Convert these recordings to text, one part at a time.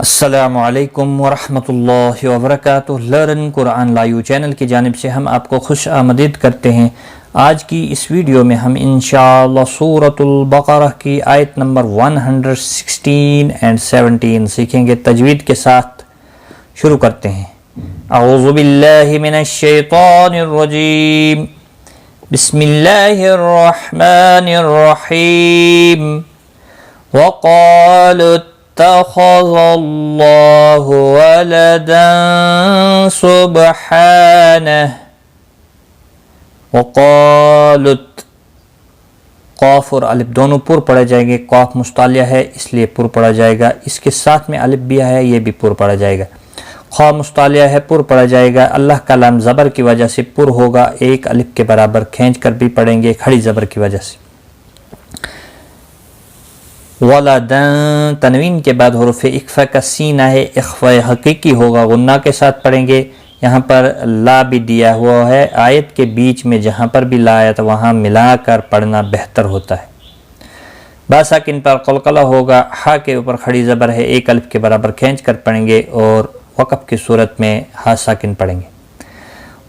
السلام علیکم ورحمۃ اللہ وبرکاتہ۔ لرن قرآن لائیو چینل کی جانب سے ہم آپ کو خوش آمدید کرتے ہیں۔ آج کی اس ویڈیو میں ہم انشاءاللہ سورۃ البقرہ کی آیت نمبر 116 اور 17 سیکھیں گے۔ تجوید کے ساتھ شروع کرتے ہیں۔ اعوذ باللہ من الشیطان الرجیم، بسم اللہ الرحمن الرحیم۔ وقالوا اتخذ اللہ ولدا سبحانہ۔ وقالت، قاف اور الف دونوں پر پڑھے جائیں گے۔ قاف مستعلیہ ہے اس لیے پر پڑھا جائے گا، اس کے ساتھ میں الف بھی ہے یہ بھی پر پڑھا جائے گا۔ خا مستعلیہ ہے پر پڑھا جائے گا، اللہ کا لام زبر کی وجہ سے پر ہوگا، ایک الف کے برابر کھینچ کر بھی پڑھیں گے کھڑی زبر کی وجہ سے۔ ولدن، تنوین کے بعد حروف اخفاء کا سینہ ہے، اخفاء حقیقی ہوگا، غنہ کے ساتھ پڑھیں گے۔ یہاں پر لا بھی دیا ہوا ہے، آیت کے بیچ میں جہاں پر بھی لا آیا تو وہاں ملا کر پڑھنا بہتر ہوتا ہے۔ با ساکن پر قلقلہ ہوگا، ہا کے اوپر کھڑی زبر ہے، ایک الف کے برابر کھینچ کر پڑھیں گے اور وقف کی صورت میں ہا ساکن پڑھیں گے۔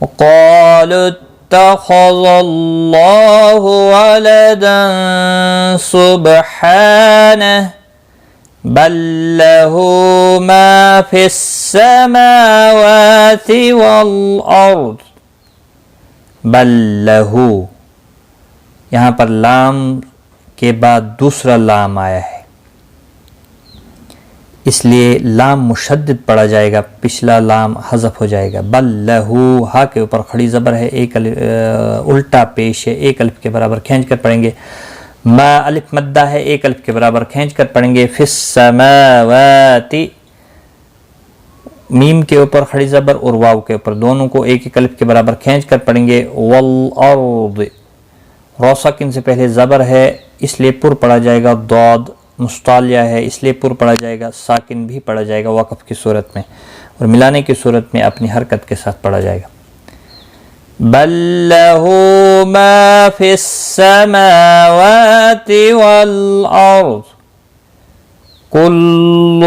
وقالوا اتخذ اللہ ولدا سبحانہ بل له ما في السماوات والارض۔ بل له، یہاں پر لام کے بعد دوسرا لام آیا ہے، اس لیے لام مشدد پڑھا جائے گا، پچھلا لام حذف ہو جائے گا۔ بل له، ہا کے اوپر کھڑی زبر ہے، ایک الٹا پیش ہے، ایک الف کے برابر کھینچ کر پڑھیں گے۔ ما الف مدہ ہے، ایک الف کے برابر کھینچ کر پڑھیں گے۔ فی السماوات، میم کے اوپر کھڑی زبر اور واو کے اوپر دونوں کو ایک ایک الف کے برابر کھینچ کر پڑھیں گے۔ والارض، را ساکن سے پہلے زبر ہے اس لیے پر پڑھا جائے گا، ضاد مستعلیہ ہے اس لیے پر پڑھا جائے گا، ساکن بھی پڑھا جائے گا وقف کی صورت میں، اور ملانے کی صورت میں اپنی حرکت کے ساتھ پڑھا جائے گا۔ بل له ما في السماوات والأرض كل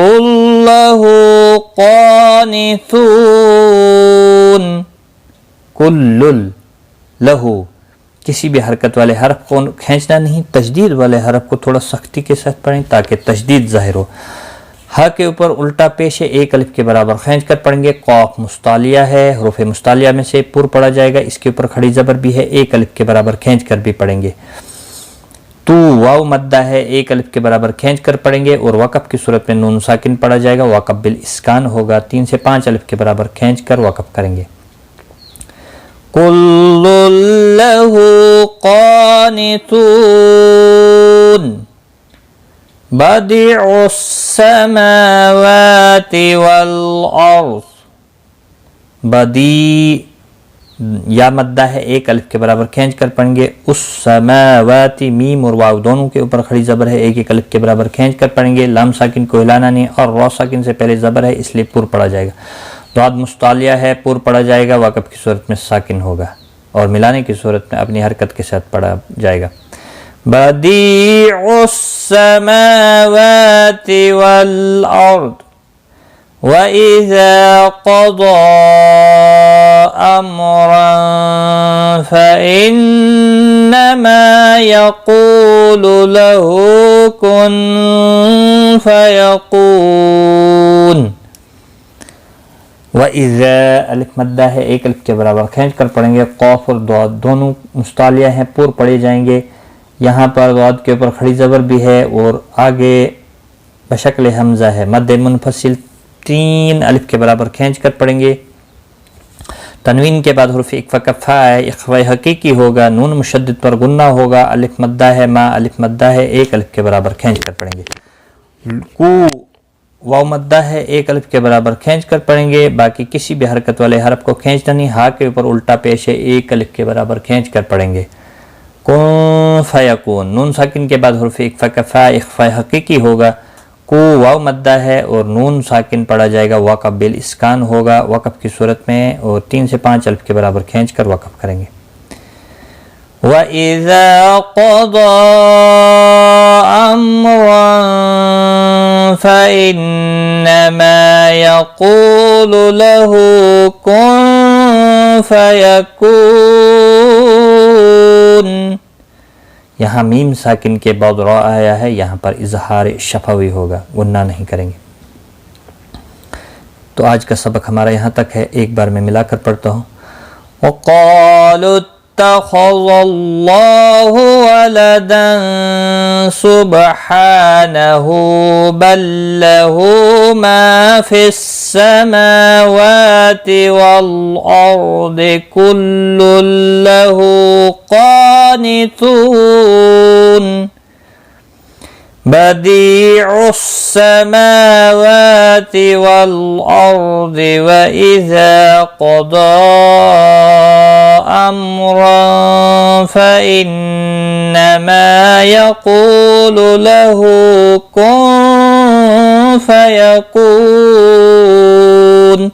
له قانتون۔ كل له، کسی بھی حرکت والے حرف کو کھینچنا نہیں، تشدید والے حرف کو تھوڑا سختی کے ساتھ پڑھیں تاکہ تشدید ظاہر ہو۔ ہا کے اوپر الٹا پیش ہے، ایک الف کے برابر کھینچ کر پڑھیں گے۔ قاف مستعلیہ ہے، حروف مستعلیہ میں سے پر پڑھا جائے گا، اس کے اوپر کھڑی زبر بھی ہے، ایک الف کے برابر کھینچ کر بھی پڑھیں گے۔ تو واو مدہ ہے، ایک الف کے برابر کھینچ کر پڑھیں گے اور وقف کی صورت میں نون ساکن پڑھا جائے گا، وقف بالاسکان ہوگا، 3 سے 5 الف کے برابر کھینچ کر وقف کریں گے۔ کل لہ قانتون بدیع السماوات والارض۔ بدیع، یا مدہ ہے، ایک الف کے برابر کھینچ کر پڑھیں گے۔ السماوات، میم اور واو دونوں کے اوپر کھڑی زبر ہے، ایک ایک الف کے برابر کھینچ کر پڑھیں گے۔ لام ساکن کو ہلانا نہیں اور را ساکن سے پہلے زبر ہے اس لیے پر پڑھا جائے گا۔ ضاد مستعلیہ ہے، پر پڑھا جائے گا، وقف کی صورت میں ساکن ہوگا اور ملانے کی صورت میں اپنی حرکت کے ساتھ پڑھا جائے گا۔ بدیع السماوات والارض وَإِذَا قَضَى أَمْرًا فَإِنَّمَا يَقُولُ لَهُ كُن فَيَكُونُ۔ وَإِذَا، الف مدہ ہے، ایک الف کے برابر کھینچ کر پڑھیں گے۔ قاف اور ضاد دونوں مستعلیہ ہیں، پر پڑھے جائیں گے۔ یہاں پر ضاد کے اوپر کھڑی زبر بھی ہے اور آگے بشکل حمزہ ہے، مد منفصل 3 الف کے برابر کھینچ کر پڑھیں گے۔ تنوین کے بعد حروف اخفاء کا فا ہے، اخفاء حقیقی ہوگا، نون مشدد پر غنہ ہوگا، الف مدہ ہے، ما الف مدہ ہے، ایک الف کے برابر کھینچ کر پڑھیں گے۔ کو، واو مدہ ہے، ایک الف کے برابر کھینچ کر پڑھیں گے، باقی کسی بھی حرکت والے حرف کو کھینچنا نہیں، ہا کے اوپر الٹا پیش ہے، ایک الف کے برابر کھینچ کر پڑھیں گے۔ کن فیکون، نون ساکن کے بعد حروف اخفاء کا فا، اخفاء حقیقی ہوگا، کو واو مدہ ہے اور نون ساکن پڑھا جائے گا، وقف بالاسکان ہوگا وقف کی صورت میں، اور 3 سے 5 الف کے برابر کھینچ کر وقف کریں گے۔ وَإِذَا قَضَى أَمْرًا فإنما يقول له كن فيكون. یہاں میم ساکن کے بعد را آیا ہے, یہاں پر اظہار شفوی ہوگا, غنہ نہیں کریں گے. تو آج کا سبق ہمارا یہاں تک ہے, ایک بار میں ملا کر پڑھتا ہوں. وَقَالُوا اتَّخَذَ اللَّهُ وَلَدًا سُبْحَانَهُ بَل لَّهُ مَا فِي السَّمَاوَاتِ وَالْأَرْضِ كُلٌّ لَّهُ قَانِتُونَ بديع السماوات والأرض وإذا قضى أمرا فإنما يقول له كن فيكون.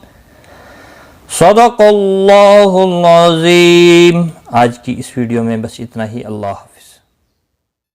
صدق اللہ العظیم. آج کی اس ویڈیو میں بس اتنا ہی. اللہ حافظ.